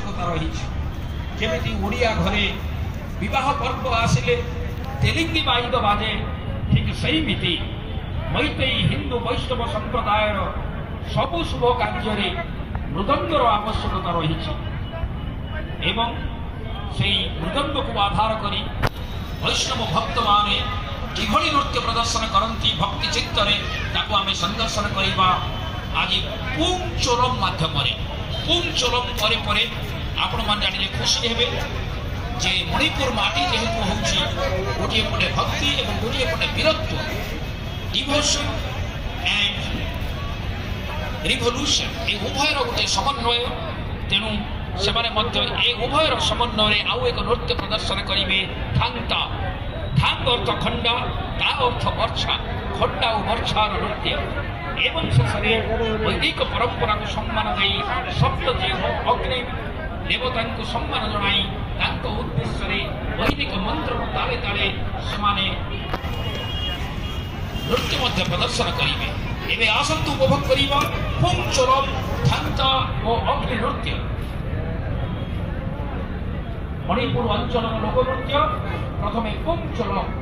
आवश्यकता रही जमी ओडिया घरे विवाह पर्व आसिले तेलिंगी बाइद बाजे ठीक सेमिति मैत्री हिंदू वैष्णव संप्रदाय सबु शुभ कार्य मृदंगर आवश्यकता रही एवं से मृदंग को आधार करी वैष्णव भक्त माने किभली नृत्य प्रदर्शन करती भक्ति चित्तरे ताको आमे संदर्शन करवा आज पुंचोलम माध्यम पुंचोलम परे परे आपण मान जानिले खुशी हेबे जे मणिपुर माटी जेहेतु होउची गोटे पटे भक्ति एवं गोटे पटे वीरत्व डिवोशन एंड रिवोल्यूशन ए उभयर गोटे समन्वय तेणु सेमाने मध्य ए उभयर समन्वय आउ एक नृत्य प्रदर्शन करिवे थांगता थांग अर्थ खंडा ता अर्थ वर्षा खंडा और वर्षार नृत्य एवं शेषे वैदिक परंपरा को सम्मान दे सप्तदेव अग्नि देवता को सम्मान जनाई उद्देश्य वैदिक मंत्र ताले ताले से नृत्य प्रदर्शन करेंगे एवं आसंतु उपभोग करवा पुंचोलम थांगता और अग्नि नृत्य मणिपुर अंचल लोकनृत्य प्रथमे पुंचोलम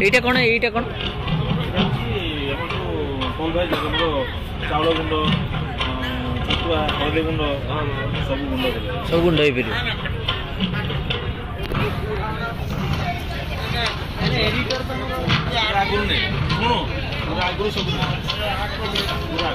এইটা কোন এইটা কোন কোন ভাই যেগুলো চাউল গুন্ড চুয়া হলদি গুন্ড সব গুন্ড হইবে এডিটর তো আগুন নেই শুনো পুরো আগুন সব পুরো